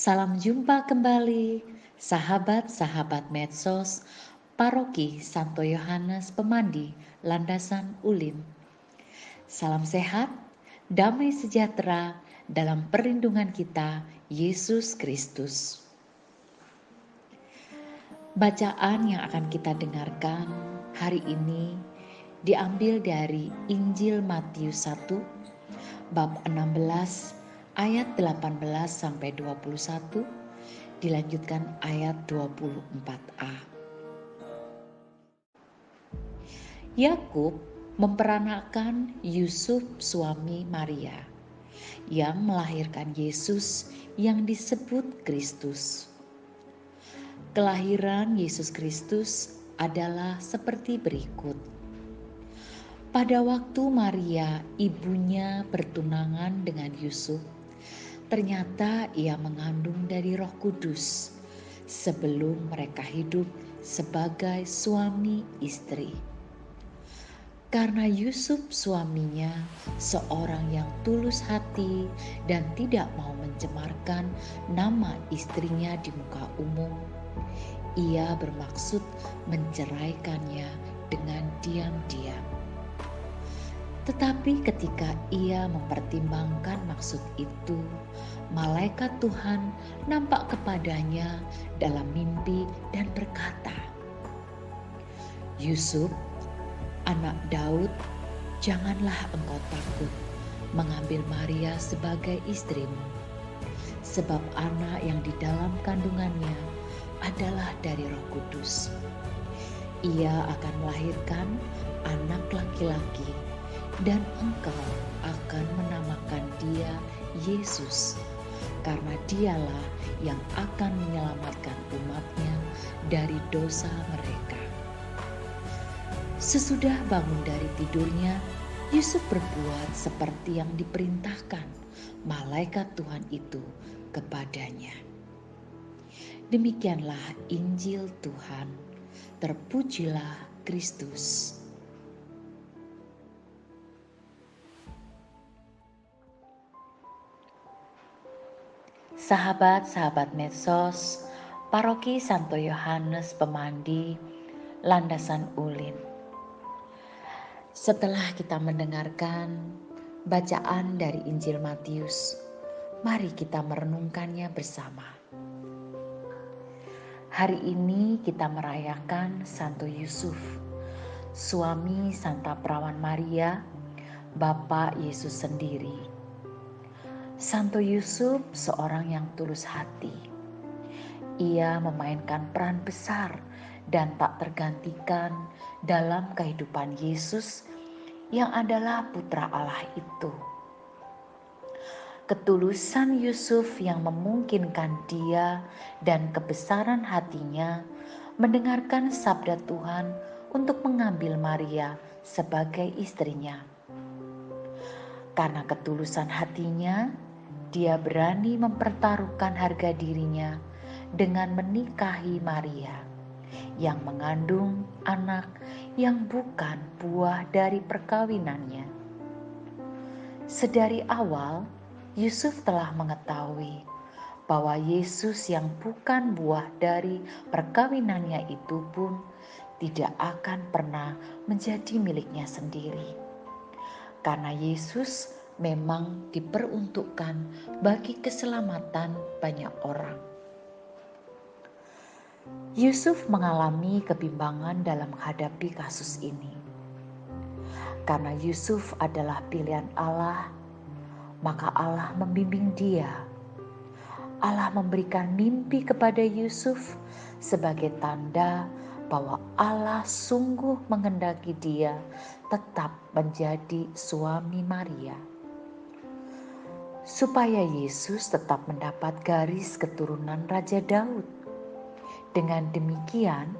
Salam jumpa kembali, sahabat-sahabat medsos, Paroki Santo Yohanes Pemandi, Landasan Ulim. Salam sehat, damai sejahtera dalam perlindungan kita, Yesus Kristus. Bacaan yang akan kita dengarkan hari ini diambil dari Injil Matius 1, bab 16, ayat 18 sampai 21, dilanjutkan ayat 24a. Yakub memperanakan Yusuf suami Maria yang melahirkan Yesus yang disebut Kristus. Kelahiran Yesus Kristus adalah seperti berikut. Pada waktu Maria ibunya bertunangan dengan Yusuf, ternyata ia mengandung dari Roh Kudus sebelum mereka hidup sebagai suami istri. Karena Yusuf suaminya seorang yang tulus hati dan tidak mau mencemarkan nama istrinya di muka umum, ia bermaksud menceraikannya dengan diam-diam. Tetapi ketika ia mempertimbangkan maksud itu, malaikat Tuhan nampak kepadanya dalam mimpi dan berkata, "Yusuf, anak Daud, janganlah engkau takut mengambil Maria sebagai istrimu, sebab anak yang di dalam kandungannya adalah dari Roh Kudus. Ia akan melahirkan anak laki-laki, dan engkau akan menamakan dia Yesus, karena dialah yang akan menyelamatkan umatnya dari dosa mereka." Sesudah bangun dari tidurnya, Yusuf berbuat seperti yang diperintahkan malaikat Tuhan itu kepadanya. Demikianlah Injil Tuhan. Terpujilah Kristus. Sahabat-sahabat medsos, Paroki Santo Yohanes Pemandi, Landasan Ulim. Setelah kita mendengarkan bacaan dari Injil Matius, mari kita merenungkannya bersama. Hari ini kita merayakan Santo Yusuf, suami Santa Perawan Maria, Bapa Yesus sendiri. Santo Yusuf seorang yang tulus hati. Ia memainkan peran besar dan tak tergantikan dalam kehidupan Yesus yang adalah putra Allah itu. Ketulusan Yusuf yang memungkinkan dia dan kebesaran hatinya mendengarkan sabda Tuhan untuk mengambil Maria sebagai istrinya. Karena ketulusan hatinya, dia berani mempertaruhkan harga dirinya dengan menikahi Maria yang mengandung anak yang bukan buah dari perkawinannya. Sedari awal, Yusuf telah mengetahui bahwa Yesus yang bukan buah dari perkawinannya itu pun tidak akan pernah menjadi miliknya sendiri. Karena Yesus memang diperuntukkan bagi keselamatan banyak orang. Yusuf mengalami kebimbangan dalam menghadapi kasus ini. Karena Yusuf adalah pilihan Allah, maka Allah membimbing dia. Allah memberikan mimpi kepada Yusuf sebagai tanda bahwa Allah sungguh menghendaki dia tetap menjadi suami Maria. Supaya Yesus tetap mendapat garis keturunan Raja Daud. Dengan demikian,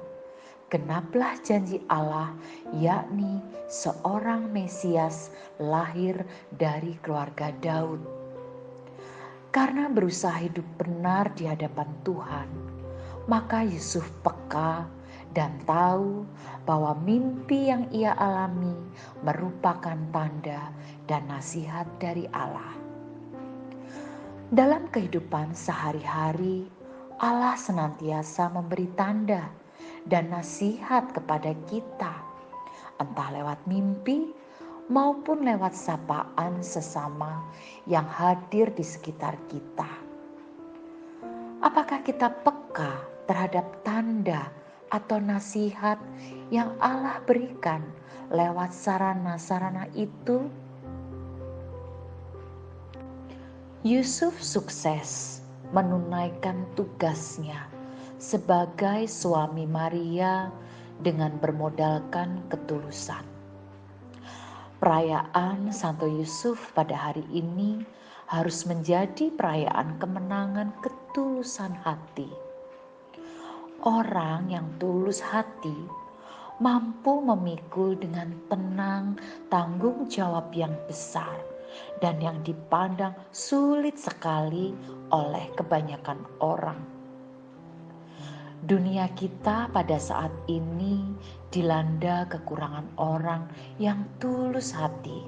genaplah janji Allah, yakni seorang Mesias lahir dari keluarga Daud. Karena berusaha hidup benar di hadapan Tuhan, maka Yusuf peka dan tahu bahwa mimpi yang ia alami merupakan tanda dan nasihat dari Allah. Dalam kehidupan sehari-hari, Allah senantiasa memberi tanda dan nasihat kepada kita, entah lewat mimpi maupun lewat sapaan sesama yang hadir di sekitar kita. Apakah kita peka terhadap tanda atau nasihat yang Allah berikan lewat sarana-sarana itu? Yusuf sukses menunaikan tugasnya sebagai suami Maria dengan bermodalkan ketulusan. Perayaan Santo Yusuf pada hari ini harus menjadi perayaan kemenangan ketulusan hati. Orang yang tulus hati mampu memikul dengan tenang tanggung jawab yang besar dan yang dipandang sulit sekali oleh kebanyakan orang. Dunia kita pada saat ini dilanda kekurangan orang yang tulus hati.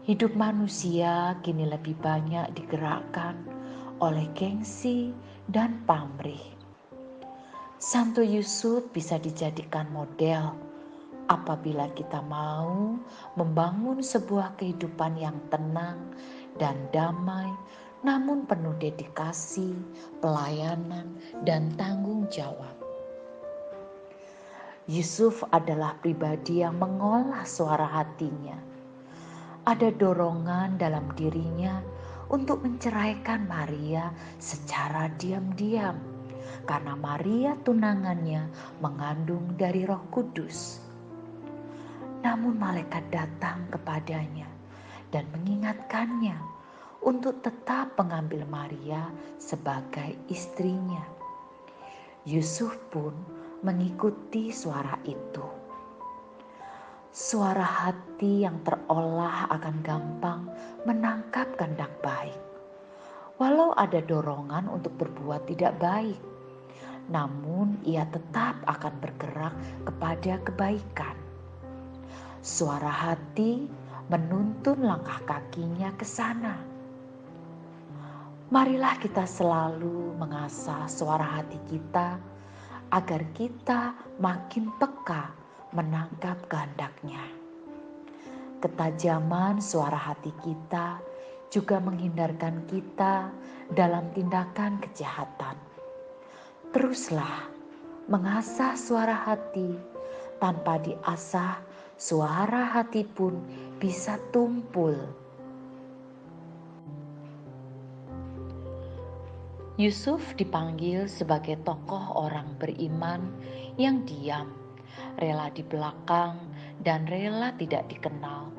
Hidup manusia kini lebih banyak digerakkan oleh gengsi dan pamrih. Santo Yusuf bisa dijadikan model apabila kita mau membangun sebuah kehidupan yang tenang dan damai, namun penuh dedikasi, pelayanan, dan tanggung jawab. Yusuf adalah pribadi yang mengolah suara hatinya. Ada dorongan dalam dirinya untuk menceraikan Maria secara diam-diam, karena Maria tunangannya mengandung dari Roh Kudus. Namun malaikat datang kepadanya dan mengingatkannya untuk tetap mengambil Maria sebagai istrinya. Yusuf pun mengikuti suara itu. Suara hati yang terolah akan gampang menangkap kehendak baik. Walau ada dorongan untuk berbuat tidak baik, namun ia tetap akan bergerak kepada kebaikan. Suara hati menuntun langkah kakinya ke sana. Marilah kita selalu mengasah suara hati kita agar kita makin peka menangkap kehendaknya. Ketajaman suara hati kita juga menghindarkan kita dalam tindakan kejahatan. Teruslah mengasah suara hati, tanpa diasah suara hati pun bisa tumpul. Yusuf dipanggil sebagai tokoh orang beriman yang diam, rela di belakang, dan rela tidak dikenal.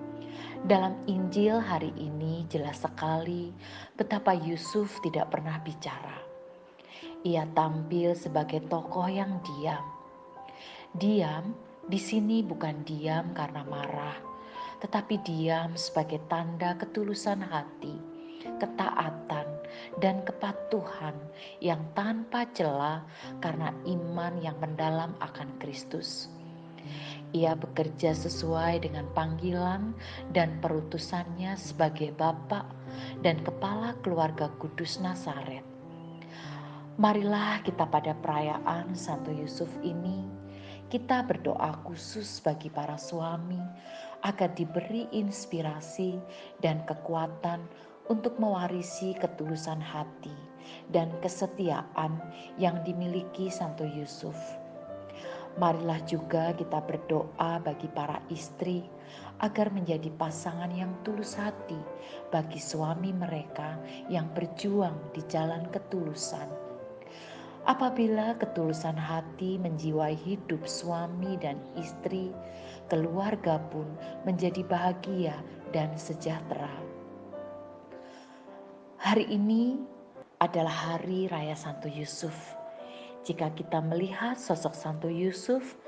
Dalam Injil hari ini jelas sekali betapa Yusuf tidak pernah bicara. Ia tampil sebagai tokoh yang diam. Diam di sini bukan diam karena marah, tetapi diam sebagai tanda ketulusan hati, ketaatan, dan kepatuhan yang tanpa celah karena iman yang mendalam akan Kristus. Ia bekerja sesuai dengan panggilan dan perutusannya sebagai Bapa dan Kepala Keluarga Kudus Nazaret. Marilah kita pada perayaan Santo Yusuf ini, kita berdoa khusus bagi para suami agar diberi inspirasi dan kekuatan untuk mewarisi ketulusan hati dan kesetiaan yang dimiliki Santo Yusuf. Marilah juga kita berdoa bagi para istri agar menjadi pasangan yang tulus hati bagi suami mereka yang berjuang di jalan ketulusan. Apabila ketulusan hati menjiwai hidup suami dan istri, keluarga pun menjadi bahagia dan sejahtera. Hari ini adalah hari Raya Santo Yusuf. Jika kita melihat sosok Santo Yusuf,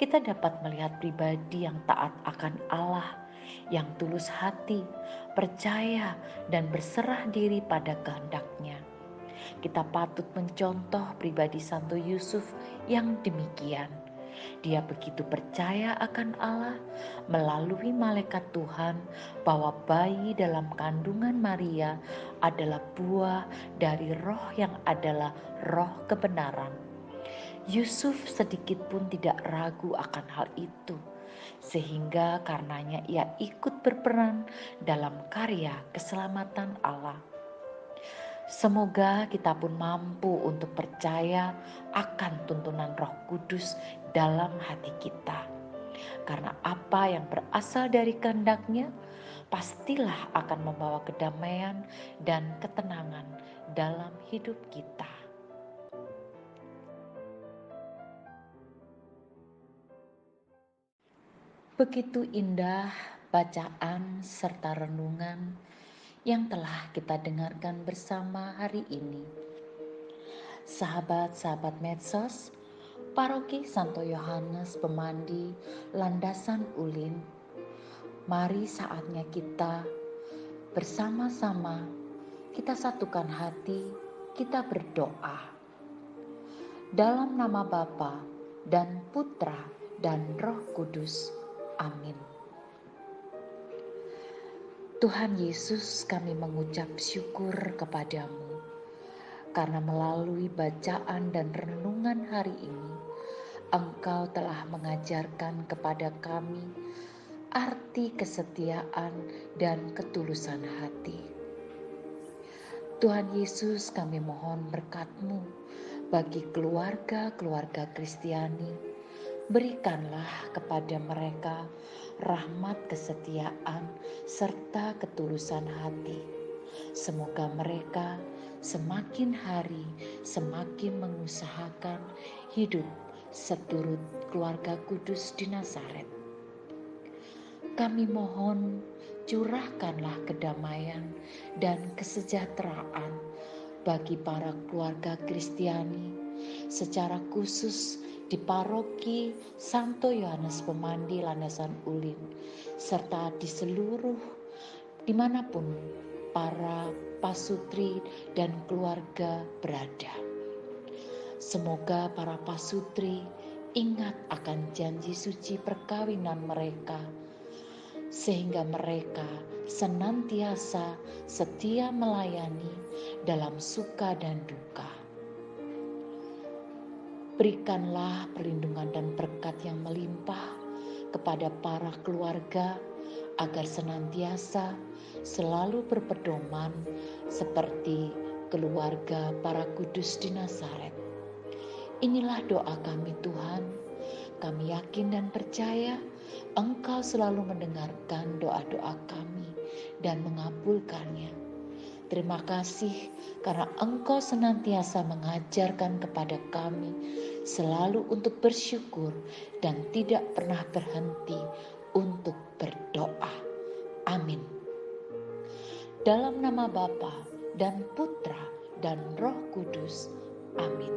kita dapat melihat pribadi yang taat akan Allah, yang tulus hati, percaya, dan berserah diri pada kehendak-Nya. Kita patut mencontoh pribadi Santo Yusuf yang demikian. Dia begitu percaya akan Allah melalui malaikat Tuhan bahwa bayi dalam kandungan Maria adalah buah dari roh yang adalah roh kebenaran. Yusuf sedikit pun tidak ragu akan hal itu, sehingga karenanya ia ikut berperan dalam karya keselamatan Allah. Semoga kita pun mampu untuk percaya akan tuntunan Roh Kudus dalam hati kita. Karena apa yang berasal dari kehendak-Nya pastilah akan membawa kedamaian dan ketenangan dalam hidup kita. Begitu indah bacaan serta renungan yang telah kita dengarkan bersama hari ini. Sahabat-sahabat medsos, Paroki Santo Yohanes Pemandi, Landasan Ulin, mari saatnya kita bersama-sama, kita satukan hati, kita berdoa. Dalam nama Bapa dan Putra dan Roh Kudus. Amin. Tuhan Yesus, kami mengucap syukur kepadamu karena melalui bacaan dan renungan hari ini, Engkau telah mengajarkan kepada kami arti kesetiaan dan ketulusan hati. Tuhan Yesus, kami mohon berkat-Mu bagi keluarga-keluarga Kristiani. Berikanlah kepada mereka rahmat kesetiaan serta ketulusan hati. Semoga mereka semakin hari semakin mengusahakan hidup seturut keluarga kudus di Nazaret. Kami mohon curahkanlah kedamaian dan kesejahteraan bagi para keluarga Kristiani, secara khusus di Paroki Santo Yohanes Pemandi Landasan Ulin, serta di seluruh dimanapun para pasutri dan keluarga berada. Semoga para pasutri ingat akan janji suci perkawinan mereka, sehingga mereka senantiasa setia melayani dalam suka dan duka. Berikanlah perlindungan dan berkat yang melimpah kepada para keluarga agar senantiasa selalu berpedoman seperti keluarga para kudus di Nazaret. Inilah doa kami Tuhan. Kami yakin dan percaya Engkau selalu mendengarkan doa-doa kami dan mengabulkannya. Terima kasih karena Engkau senantiasa mengajarkan kepada kami selalu untuk bersyukur dan tidak pernah berhenti untuk berdoa. Amin. Dalam nama Bapa dan Putra dan Roh Kudus. Amin.